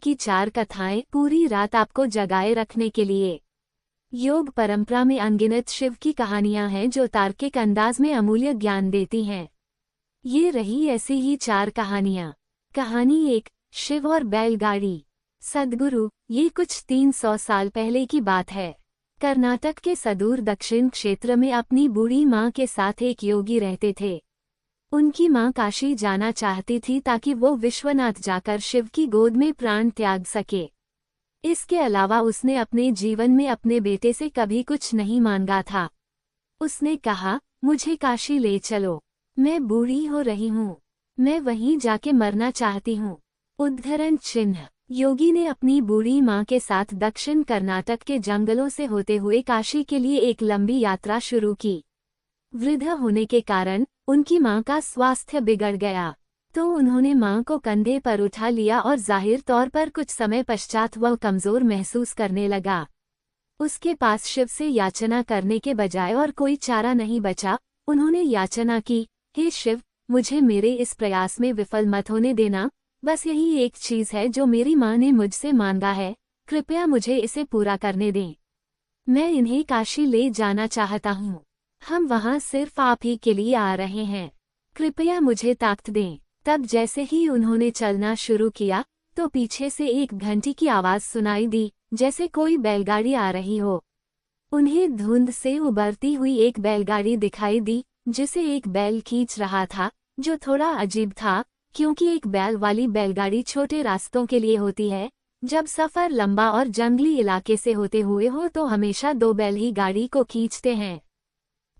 की 4 कथाएं पूरी रात आपको जगाए रखने के लिए। योग परंपरा में अनगिनत शिव की कहानियां हैं जो तार्किक अंदाज में अमूल्य ज्ञान देती हैं। ये रही ऐसी ही 4 कहानियां। कहानी 1, शिव और बैलगाड़ी। सद्गुरु। ये कुछ 300 साल पहले की बात है। कर्नाटक के सुदूर दक्षिण क्षेत्र में अपनी बूढ़ी माँ के साथ एक योगी रहते थे। उनकी माँ काशी जाना चाहती थी ताकि वो विश्वनाथ जाकर शिव की गोद में प्राण त्याग सके। इसके अलावा उसने अपने जीवन में अपने बेटे से कभी कुछ नहीं मांगा था। उसने कहा, मुझे काशी ले चलो, मैं बूढ़ी हो रही हूँ, मैं वहीं जाके मरना चाहती हूँ। उद्धरण चिन्ह। योगी ने अपनी बूढ़ी माँ के साथ दक्षिण कर्नाटक के जंगलों से होते हुए काशी के लिए एक लंबी यात्रा शुरू की। वृद्ध होने के कारण उनकी माँ का स्वास्थ्य बिगड़ गया, तो उन्होंने माँ को कंधे पर उठा लिया और जाहिर तौर पर कुछ समय पश्चात वह कमजोर महसूस करने लगा। उसके पास शिव से याचना करने के बजाय और कोई चारा नहीं बचा। उन्होंने याचना की, हे शिव, मुझे मेरे इस प्रयास में विफल मत होने देना। बस यही एक चीज है जो मेरी माँ ने मुझसे मांगा है, कृपया मुझे इसे पूरा करने दें। मैं इन्हें काशी ले जाना चाहता हूँ। हम वहाँ सिर्फ आप ही के लिए आ रहे हैं, कृपया मुझे ताकत दें। तब जैसे ही उन्होंने चलना शुरू किया तो पीछे से एक घंटी की आवाज सुनाई दी, जैसे कोई बैलगाड़ी आ रही हो। उन्हें धुंध से उबरती हुई एक बैलगाड़ी दिखाई दी जिसे एक बैल खींच रहा था, जो थोड़ा अजीब था क्योंकि एक बैल वाली बैलगाड़ी छोटे रास्तों के लिए होती है। जब सफर लंबा और जंगली इलाके से होते हुए हो तो हमेशा 2 बैल ही गाड़ी को खींचते हैं,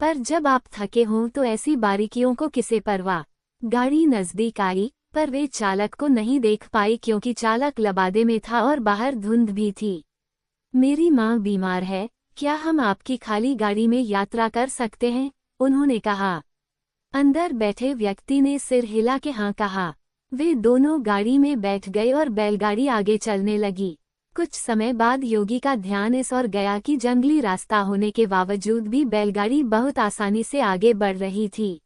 पर जब आप थके हों तो ऐसी बारीकियों को किसे परवाह। गाड़ी नजदीक आई पर वे चालक को नहीं देख पाई क्योंकि चालक लबादे में था और बाहर धुंध भी थी। मेरी माँ बीमार है, क्या हम आपकी खाली गाड़ी में यात्रा कर सकते हैं? उन्होंने कहा। अंदर बैठे व्यक्ति ने सिर हिला के हाँ कहा। वे दोनों गाड़ी में बैठ गए और बैलगाड़ी आगे चलने लगी। कुछ समय बाद योगी का ध्यान इस ओर गया कि जंगली रास्ता होने के बावजूद भी बैलगाड़ी बहुत आसानी से आगे बढ़ रही थी।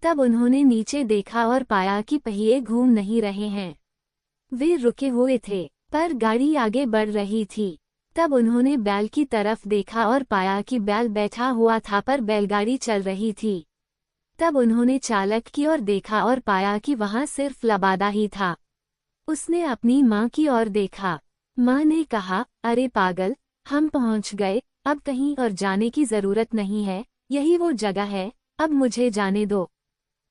तब उन्होंने नीचे देखा और पाया कि पहिए घूम नहीं रहे हैं। वे रुके हुए थे, पर गाड़ी आगे बढ़ रही थी। तब उन्होंने बैल की तरफ देखा और पाया कि बैल बैठा हुआ था पर बैलगाड़ी चल रही थी। तब उन्होंने चालक की ओर देखा और पाया कि वहां सिर्फ लबादा ही था। उसने अपनी माँ की ओर देखा। माँ ने कहा, अरे पागल, हम पहुंच गए, अब कहीं और जाने की जरूरत नहीं है, यही वो जगह है, अब मुझे जाने दो।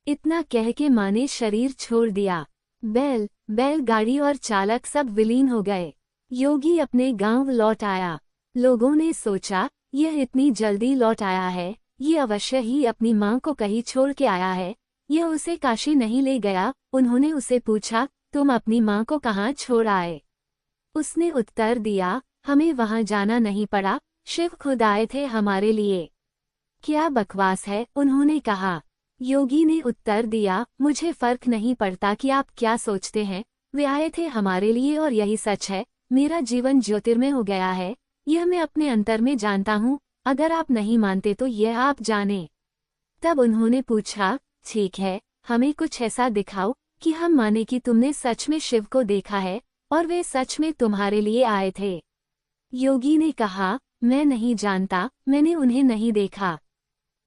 इतना कह के माँ ने शरीर छोड़ दिया। बैलगाड़ी और चालक सब विलीन हो गए। योगी अपने गांव लौट आया। लोगों ने सोचा, यह इतनी जल्दी लौट आया है, ये अवश्य ही अपनी माँ को कहीं छोड़ के आया है, यह उसे काशी नहीं ले गया। उन्होंने उसे पूछा, तुम अपनी माँ को कहाँ छोड़ आए? उसने उत्तर दिया, हमें वहाँ जाना नहीं पड़ा, शिव खुद आए थे हमारे लिए। क्या बकवास है? उन्होंने कहा। योगी ने उत्तर दिया, मुझे फर्क नहीं पड़ता कि आप क्या सोचते हैं, वे आए थे हमारे लिए और यही सच है। मेरा जीवन ज्योतिर्मय हो गया है, यह मैं अपने अंतर में जानता हूँ। अगर आप नहीं मानते तो यह आप जाने। तब उन्होंने पूछा, ठीक है, हमें कुछ ऐसा दिखाओ कि हम माने कि तुमने सच में शिव को देखा है और वे सच में तुम्हारे लिए आए थे। योगी ने कहा, मैं नहीं जानता, मैंने उन्हें नहीं देखा।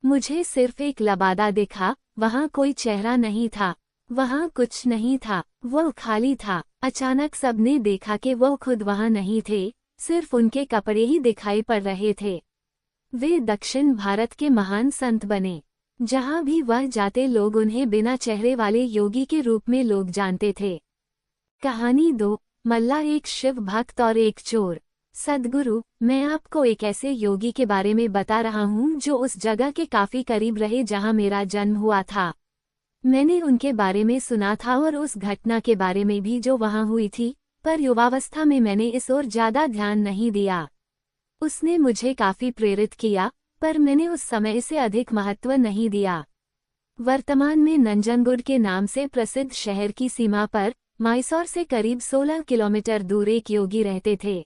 मुझे सिर्फ एक लबादा दिखा, वहाँ कोई चेहरा नहीं था, वहाँ कुछ नहीं था, वह खाली था। अचानक सबने देखा कि वह खुद वहाँ नहीं थे, सिर्फ उनके कपड़े ही दिखाई पड़ रहे थे। वे दक्षिण भारत के महान संत बने। जहाँ भी वह जाते लोग उन्हें बिना चेहरे वाले योगी के रूप में लोग जानते थे। कहानी 2, मल्ला, एक शिव भक्त और एक चोर। सद्गुरु, मैं आपको एक ऐसे योगी के बारे में बता रहा हूँ जो उस जगह के काफी करीब रहे जहाँ मेरा जन्म हुआ था। मैंने उनके बारे में सुना था और उस घटना के बारे में भी जो वहाँ हुई थी, पर युवावस्था में मैंने इस ओर ज्यादा ध्यान नहीं दिया। उसने मुझे काफी प्रेरित किया, पर मैंने उस समय इसे अधिक महत्व नहीं दिया। वर्तमान में नंजनगुड के नाम से प्रसिद्ध शहर की सीमा पर मैसूर से करीब 16 किलोमीटर दूर एक योगी रहते थे।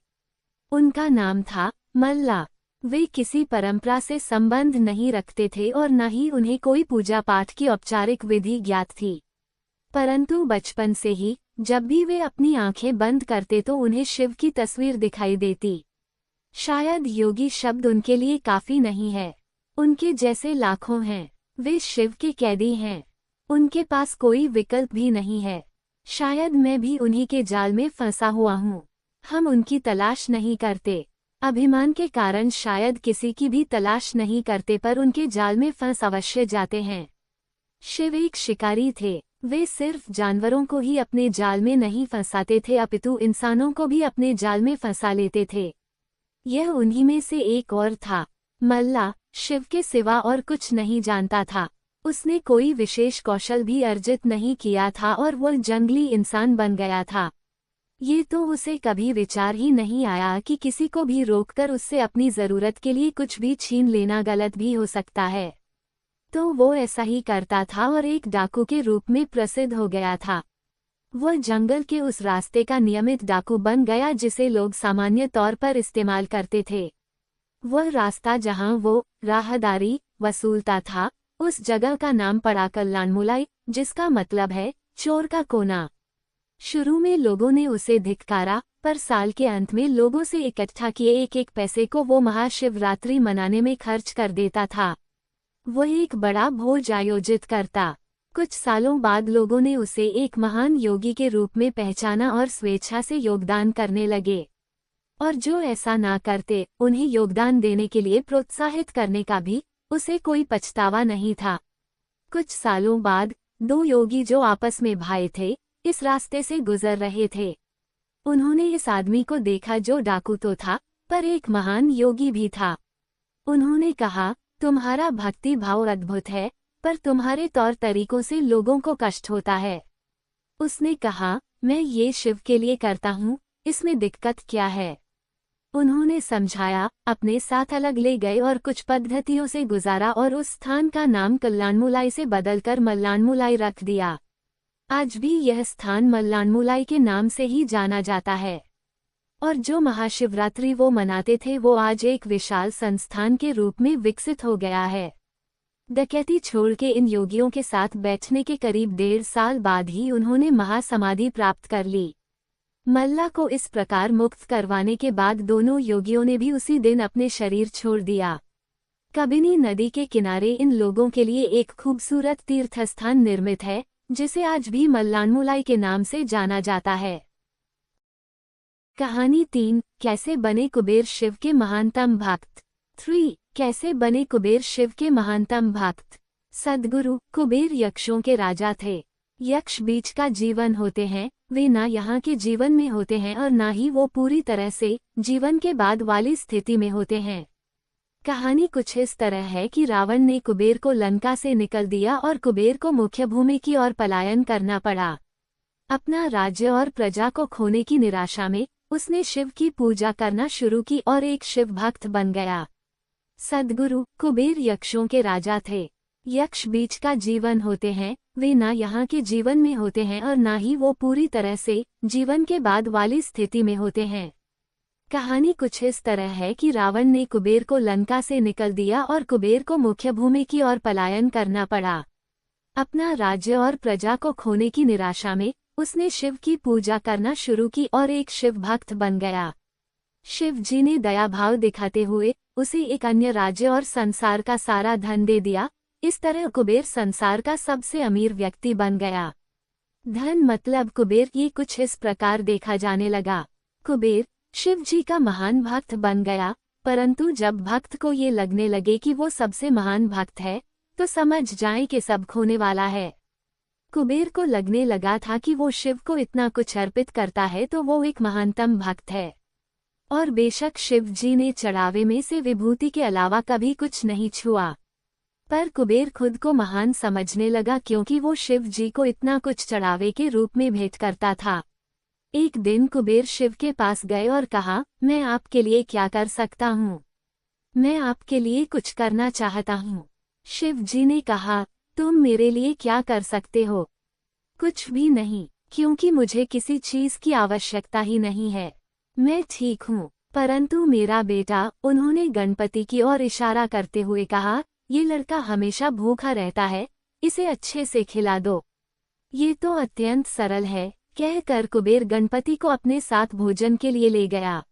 उनका नाम था मल्ला। वे किसी परंपरा से संबंध नहीं रखते थे और न ही उन्हें कोई पूजा पाठ की औपचारिक विधि ज्ञात थी, परंतु बचपन से ही जब भी वे अपनी आंखें बंद करते तो उन्हें शिव की तस्वीर दिखाई देती। शायद योगी शब्द उनके लिए काफी नहीं है। उनके जैसे लाखों हैं। वे शिव के कैदी हैं। उनके पास कोई विकल्प भी नहीं है। शायद मैं भी उन्हीं के जाल में फंसा हुआ हूँ। हम उनकी तलाश नहीं करते। अभिमान के कारण शायद किसी की भी तलाश नहीं करते, पर उनके जाल में फंस अवश्य जाते हैं। शिव एक शिकारी थे। वे सिर्फ जानवरों को ही अपने जाल में नहीं फंसाते थे, अपितु इंसानों को भी अपने जाल में फंसा लेते थे। यह उन्हीं में से एक और था। मल्ला शिव के सिवा और कुछ नहीं जानता था। उसने कोई विशेष कौशल भी अर्जित नहीं किया था और वह जंगली इंसान बन गया था। ये तो उसे कभी विचार ही नहीं आया कि किसी को भी रोककर उससे अपनी जरूरत के लिए कुछ भी छीन लेना गलत भी हो सकता है। तो वो ऐसा ही करता था और एक डाकू के रूप में प्रसिद्ध हो गया था। वह जंगल के उस रास्ते का नियमित डाकू बन गया जिसे लोग सामान्य तौर पर इस्तेमाल करते थे। वह रास्ता जहां वो राहदारी वसूलता था, उस जगह का नाम पड़ा कल्याणमुलाई, जिसका मतलब है चोर का कोना। शुरू में लोगों ने उसे धिक्कारा, पर साल के अंत में लोगों से इकट्ठा किए एक एक पैसे को वो महाशिवरात्रि मनाने में खर्च कर देता था। वह एक बड़ा भोज आयोजित करता। कुछ सालों बाद लोगों ने उसे एक महान योगी के रूप में पहचाना और स्वेच्छा से योगदान करने लगे। और जो ऐसा ना करते, उन्हें योगदान देने के लिए प्रोत्साहित करने का भी उसे कोई पछतावा नहीं था। कुछ सालों बाद दो योगी जो आपस में भाई थे, इस रास्ते से गुजर रहे थे। उन्होंने इस आदमी को देखा जो डाकू तो था, पर एक महान योगी भी था। उन्होंने कहा, तुम्हारा भक्ति भाव अद्भुत है, पर तुम्हारे तौर तरीकों से लोगों को कष्ट होता है। उसने कहा, मैं ये शिव के लिए करता हूँ, इसमें दिक्कत क्या है? उन्होंने समझाया, अपने साथ अलग ले गए और कुछ पद्धतियों से गुजारा और उस स्थान का नाम कल्याणमुलाई से बदलकर मल्लानमुलाई रख दिया। आज भी यह स्थान मल्लानमुलाई के नाम से ही जाना जाता है। और जो महाशिवरात्रि वो मनाते थे वो आज एक विशाल संस्थान के रूप में विकसित हो गया है। डकैती छोड़ के इन योगियों के साथ बैठने के करीब 1.5 साल बाद ही उन्होंने महासमाधि प्राप्त कर ली। मल्ला को इस प्रकार मुक्त करवाने के बाद दोनों योगियों ने भी उसी दिन अपने शरीर छोड़ दिया। कबिनी नदी के किनारे इन लोगों के लिए एक खूबसूरत तीर्थस्थान निर्मित है, जिसे आज भी मल्लानमुलाई के नाम से जाना जाता है। कहानी 3, कैसे बने कुबेर शिव के महानतम भक्त। 3, कैसे बने कुबेर शिव के महानतम भक्त। सद्गुरु कुबेर यक्षों के राजा थे। यक्ष बीच का जीवन होते हैं, वे ना यहाँ के जीवन में होते हैं और ना ही वो पूरी तरह से जीवन के बाद वाली स्थिति में होते हैं। कहानी कुछ इस तरह है कि रावण ने कुबेर को लंका से निकल दिया और कुबेर को मुख्य भूमि की ओर पलायन करना पड़ा। अपना राज्य और प्रजा को खोने की निराशा में उसने शिव की पूजा करना शुरू की और एक शिव भक्त बन गया। सद्गुरु कुबेर यक्षों के राजा थे। यक्ष बीच का जीवन होते हैं, वे ना यहाँ के जीवन में होते हैं और ना ही वो पूरी तरह से जीवन के बाद वाली स्थिति में होते हैं। कहानी कुछ इस तरह है कि रावण ने कुबेर को लंका से निकल दिया और कुबेर को मुख्य भूमि की ओर पलायन करना पड़ा। अपना राज्य और प्रजा को खोने की निराशा में उसने शिव की पूजा करना शुरू की और एक शिव भक्त बन गया। शिव जी ने दया भाव दिखाते हुए उसे एक अन्य राज्य और संसार का सारा धन दे दिया। इस तरह कुबेर संसार का सबसे अमीर व्यक्ति बन गया। धन मतलब कुबेर, ये कुछ इस प्रकार देखा जाने लगा। कुबेर शिव जी का महान भक्त बन गया, परंतु जब भक्त को ये लगने लगे कि वो सबसे महान भक्त है, तो समझ जाएं कि सब खोने वाला है। कुबेर को लगने लगा था कि वो शिव को इतना कुछ अर्पित करता है तो वो एक महानतम भक्त है। और बेशक शिव जी ने चढ़ावे में से विभूति के अलावा कभी कुछ नहीं छुआ, पर कुबेर खुद को महान समझने लगा क्योंकि वो शिव जी को इतना कुछ चढ़ावे के रूप में भेंट करता था। एक दिन कुबेर शिव के पास गए और कहा, मैं आपके लिए क्या कर सकता हूँ? मैं आपके लिए कुछ करना चाहता हूँ। शिव जी ने कहा, तुम मेरे लिए क्या कर सकते हो? कुछ भी नहीं, क्योंकि मुझे किसी चीज की आवश्यकता ही नहीं है। मैं ठीक हूँ, परंतु मेरा बेटा, उन्होंने गणपति की ओर इशारा करते हुए कहा, ये लड़का हमेशा भूखा रहता है, इसे अच्छे से खिला दो। ये तो अत्यंत सरल है, कहकर कुबेर गणपति को अपने साथ भोजन के लिए ले गया।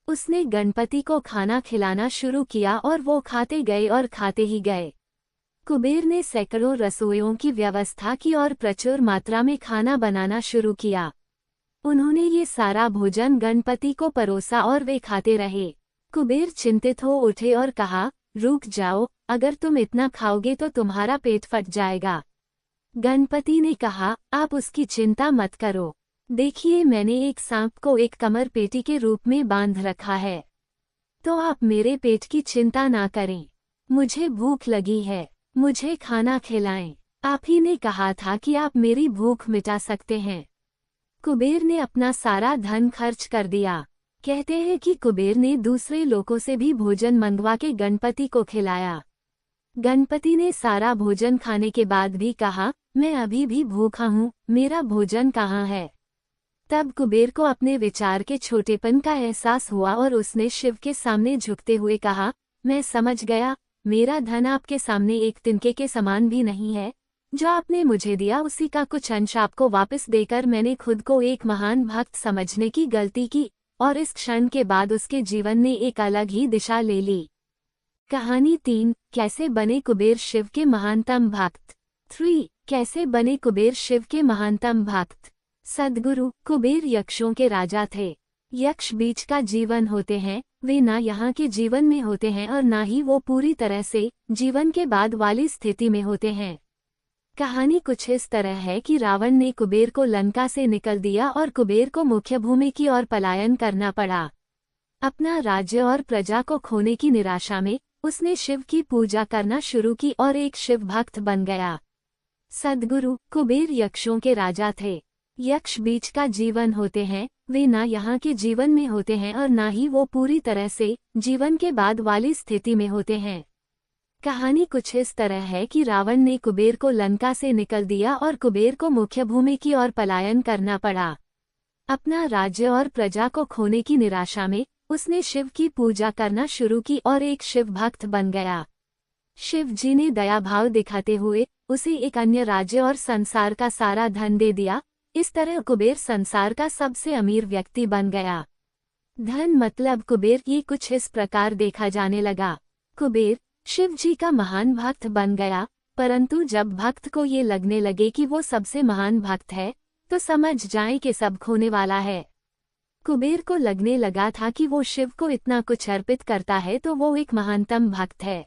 उसने गणपति को खाना खिलाना शुरू किया और वो खाते गए और खाते ही गए। कुबेर ने सैकड़ों रसोइयों की व्यवस्था की और प्रचुर मात्रा में खाना बनाना शुरू किया। उन्होंने ये सारा भोजन गणपति को परोसा और वे खाते रहे। कुबेर चिंतित हो उठे और कहा, रुक जाओ, अगर तुम इतना खाओगे तो तुम्हारा पेट फट जाएगा। गणपति ने कहा, आप उसकी चिंता मत करो। देखिए, मैंने एक सांप को एक कमर पेटी के रूप में बांध रखा है, तो आप मेरे पेट की चिंता ना करें। मुझे भूख लगी है, मुझे खाना खिलाएं। आप ही ने कहा था कि आप मेरी भूख मिटा सकते हैं। कुबेर ने अपना सारा धन खर्च कर दिया। कहते हैं कि कुबेर ने दूसरे लोगों से भी भोजन मंगवा के गणपति को खिलाया। गणपति ने सारा भोजन खाने के बाद भी कहा, मैं अभी भी भूखा हूँ, मेरा भोजन कहाँ है। तब कुबेर को अपने विचार के छोटेपन का एहसास हुआ और उसने शिव के सामने झुकते हुए कहा, मैं समझ गया, मेरा धन आपके सामने एक तिनके के समान भी नहीं है। जो आपने मुझे दिया उसी का कुछ अंश आपको वापस देकर मैंने खुद को एक महान भक्त समझने की गलती की, और इस क्षण के बाद उसके जीवन ने एक अलग ही दिशा ले ली। कहानी 3, कैसे बने कुबेर शिव के महानतम भक्त। 3, कैसे बने कुबेर शिव के महानतम भक्त। सद्गुरु कुबेर यक्षों के राजा थे। यक्ष बीच का जीवन होते हैं, वे ना यहाँ के जीवन में होते हैं और ना ही वो पूरी तरह से जीवन के बाद वाली स्थिति में होते हैं। कहानी कुछ इस तरह है कि रावण ने कुबेर को लंका से निकल दिया और कुबेर को मुख्य भूमि की ओर पलायन करना पड़ा। अपना राज्य और प्रजा को खोने की निराशा में उसने शिव की पूजा करना शुरू की और एक शिव भक्त बन गया। सद्गुरु कुबेर यक्षों के राजा थे। यक्ष बीच का जीवन होते हैं, वे ना यहाँ के जीवन में होते हैं और ना ही वो पूरी तरह से जीवन के बाद वाली स्थिति में होते हैं। कहानी कुछ इस तरह है कि रावण ने कुबेर को लंका से निकल दिया और कुबेर को मुख्य भूमि की ओर पलायन करना पड़ा। अपना राज्य और प्रजा को खोने की निराशा में उसने शिव की पूजा करना शुरू की और एक शिव भक्त बन गया। शिव जी ने दया भाव दिखाते हुए उसे एक अन्य राज्य और संसार का सारा धन दे दिया। इस तरह कुबेर संसार का सबसे अमीर व्यक्ति बन गया। धन मतलब कुबेर, ये कुछ इस प्रकार देखा जाने लगा। कुबेर शिव जी का महान भक्त बन गया, परंतु जब भक्त को ये लगने लगे कि वो सबसे महान भक्त है, तो समझ जाएं कि सब खोने वाला है। कुबेर को लगने लगा था कि वो शिव को इतना कुछ अर्पित करता है तो वो एक महानतम भक्त है।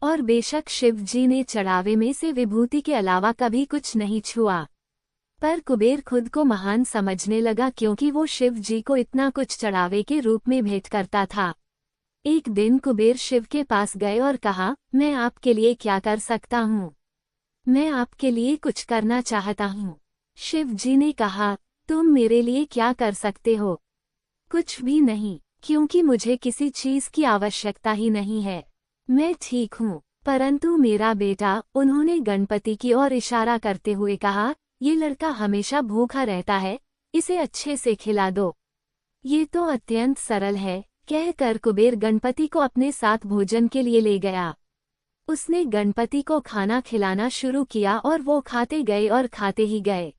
और बेशक शिव जी ने चढ़ावे में से विभूति के अलावा कभी कुछ नहीं छुआ, पर कुबेर खुद को महान समझने लगा क्योंकि वो शिव जी को इतना कुछ चढ़ावे के रूप में भेंट करता था। एक दिन कुबेर शिव के पास गए और कहा, मैं आपके लिए क्या कर सकता हूँ? मैं आपके लिए कुछ करना चाहता हूँ। शिव जी ने कहा, तुम मेरे लिए क्या कर सकते हो? कुछ भी नहीं, क्योंकि मुझे किसी चीज की आवश्यकता ही नहीं है। मैं ठीक हूँ, परंतु मेरा बेटा, उन्होंने गणपति की ओर इशारा करते हुए कहा, ये लड़का हमेशा भूखा रहता है, इसे अच्छे से खिला दो। ये तो अत्यंत सरल है, कहकर कुबेर गणपति को अपने साथ भोजन के लिए ले गया। उसने गणपति को खाना खिलाना शुरू किया और वो खाते गए और खाते ही गए।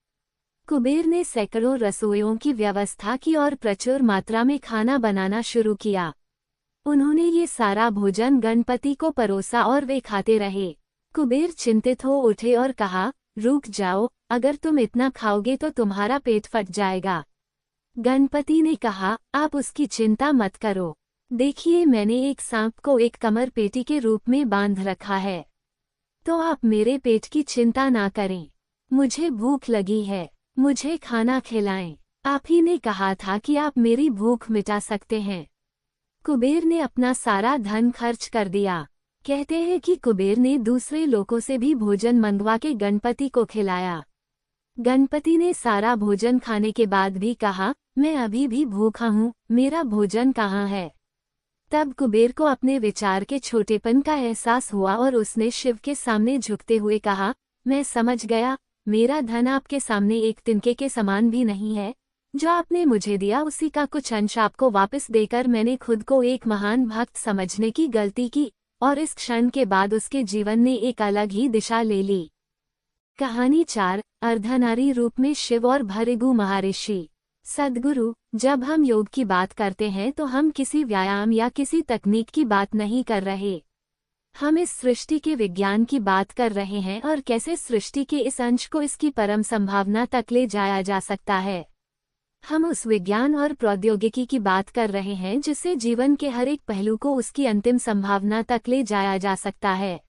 कुबेर ने सैकड़ों रसोइयों की व्यवस्था की और प्रचुर मात्रा में खाना बनाना शुरू किया। उन्होंने ये सारा भोजन गणपति को परोसा और वे खाते रहे। कुबेर चिंतित हो उठे और कहा, रुक जाओ, अगर तुम इतना खाओगे तो तुम्हारा पेट फट जाएगा। गणपति ने कहा, आप उसकी चिंता मत करो। देखिए, मैंने एक सांप को एक कमर पेटी के रूप में बांध रखा है, तो आप मेरे पेट की चिंता ना करें। मुझे भूख लगी है, मुझे खाना खिलाएं। आप ही ने कहा था कि आप मेरी भूख मिटा सकते हैं। कुबेर ने अपना सारा धन खर्च कर दिया। कहते हैं कि कुबेर ने दूसरे लोगों से भी भोजन मंगवा के गणपति को खिलाया। गणपति ने सारा भोजन खाने के बाद भी कहा, मैं अभी भी भूखा हूँ, मेरा भोजन कहाँ है। तब कुबेर को अपने विचार के छोटेपन का एहसास हुआ और उसने शिव के सामने झुकते हुए कहा, मैं समझ गया, मेरा धन आपके सामने एक तिनके के समान भी नहीं है। जो आपने मुझे दिया उसी का कुछ अंश आपको वापस देकर मैंने खुद को एक महान भक्त समझने की गलती की, और इस क्षण के बाद उसके जीवन ने एक अलग ही दिशा ले ली। कहानी 4, अर्धनारी रूप में शिव और भृगु महर्षि। सद्गुरु, जब हम योग की बात करते हैं तो हम किसी व्यायाम या किसी तकनीक की बात नहीं कर रहे। हम इस सृष्टि के विज्ञान की बात कर रहे हैं और कैसे सृष्टि के इस अंश को इसकी परम संभावना तक ले जाया जा सकता है। हम उस विज्ञान और प्रौद्योगिकी की बात कर रहे हैं जिससे जीवन के हर एक पहलू को उसकी अंतिम संभावना तक ले जाया जा सकता है।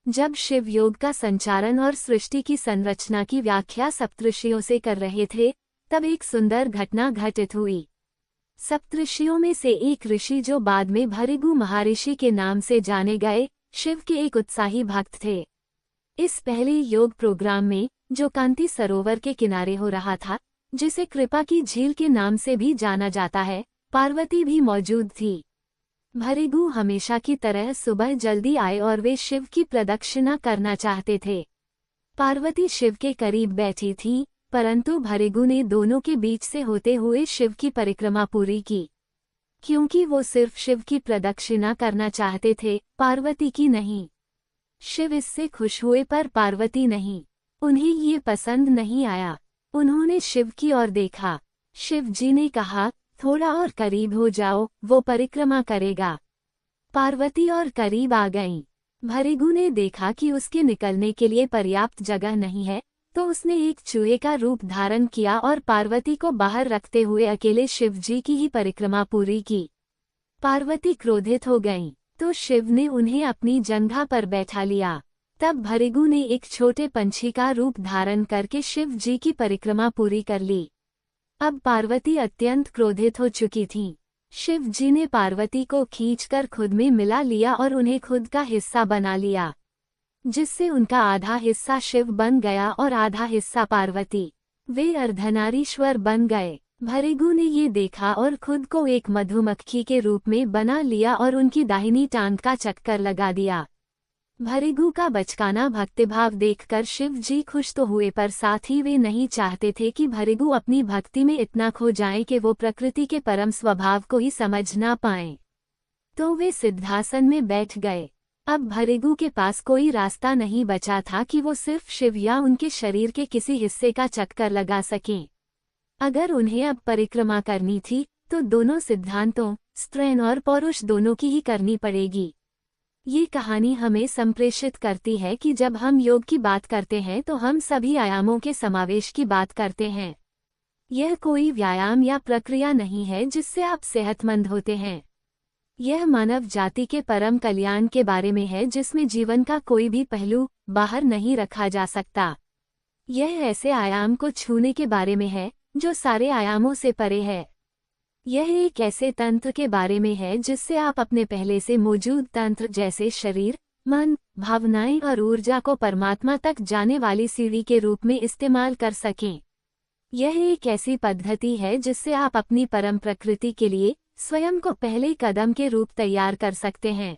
जब शिव योग का संचालन और सृष्टि की संरचना की व्याख्या सप्तऋषियों से कर रहे थे, तब एक सुंदर घटना घटित हुई। सप्तऋषियों में से एक ऋषि, जो बाद में भृगु महर्षि के नाम से जाने गए, शिव के एक उत्साही भक्त थे। इस पहले योग प्रोग्राम में, जो कांति सरोवर के किनारे हो रहा था, जिसे कृपा की झील के नाम से भी जाना जाता है, पार्वती भी मौजूद थी। भृगु हमेशा की तरह सुबह जल्दी आए और वे शिव की प्रदक्षिणा करना चाहते थे। पार्वती शिव के करीब बैठी थी, परंतु भृगु ने दोनों के बीच से होते हुए शिव की परिक्रमा पूरी की, क्योंकि वो सिर्फ शिव की प्रदक्षिणा करना चाहते थे, पार्वती की नहीं। शिव इससे खुश हुए पर पार्वती नहीं। उन्हें ये पसंद नहीं आया। उन्होंने शिव की ओर देखा। शिव जी ने कहा, थोड़ा और करीब हो जाओ, वो परिक्रमा करेगा। पार्वती और करीब आ गईं। भृगु ने देखा कि उसके निकलने के लिए पर्याप्त जगह नहीं है, तो उसने एक चूहे का रूप धारण किया और पार्वती को बाहर रखते हुए अकेले शिव जी की ही परिक्रमा पूरी की। पार्वती क्रोधित हो गईं, तो शिव ने उन्हें अपनी जंघा पर बैठा लिया। तब भृगु ने एक छोटे पंछी का रूप धारण करके शिव जी की परिक्रमा पूरी कर ली। अब पार्वती अत्यंत क्रोधित हो चुकी थीं। शिव जी ने पार्वती को खींचकर खुद में मिला लिया और उन्हें खुद का हिस्सा बना लिया, जिससे उनका आधा हिस्सा शिव बन गया और आधा हिस्सा पार्वती। वे अर्धनारीश्वर बन गए। भृगु ने ये देखा और खुद को एक मधुमक्खी के रूप में बना लिया और उनकी दाहिनी टांग का चक्कर लगा दिया। भृगु का बचकाना भक्तिभाव देखकर शिव जी खुश तो हुए, पर साथ ही वे नहीं चाहते थे कि भृगु अपनी भक्ति में इतना खो जाएं कि वो प्रकृति के परम स्वभाव को ही समझ ना पाएं। तो वे सिद्धासन में बैठ गए। अब भृगु के पास कोई रास्ता नहीं बचा था कि वो सिर्फ शिव या उनके शरीर के किसी हिस्से का चक्कर लगा सकें। अगर उन्हें अब परिक्रमा करनी थी, तो दोनों सिद्धांतों, स्त्रीण और पौरुष दोनों की ही करनी पड़ेगी। ये कहानी हमें संप्रेषित करती है कि जब हम योग की बात करते हैं तो हम सभी आयामों के समावेश की बात करते हैं। यह कोई व्यायाम या प्रक्रिया नहीं है जिससे आप सेहतमंद होते हैं। यह मानव जाति के परम कल्याण के बारे में है, जिसमें जीवन का कोई भी पहलू बाहर नहीं रखा जा सकता। यह ऐसे आयाम को छूने के बारे में है जो सारे आयामों से परे है। यह एक ऐसे तंत्र के बारे में है जिससे आप अपने पहले से मौजूद तंत्र जैसे शरीर, मन, भावनाएं और ऊर्जा को परमात्मा तक जाने वाली सीढ़ी के रूप में इस्तेमाल कर सकें। यह एक ऐसी पद्धति है जिससे आप अपनी परम प्रकृति के लिए स्वयं को पहले कदम के रूप तैयार कर सकते हैं।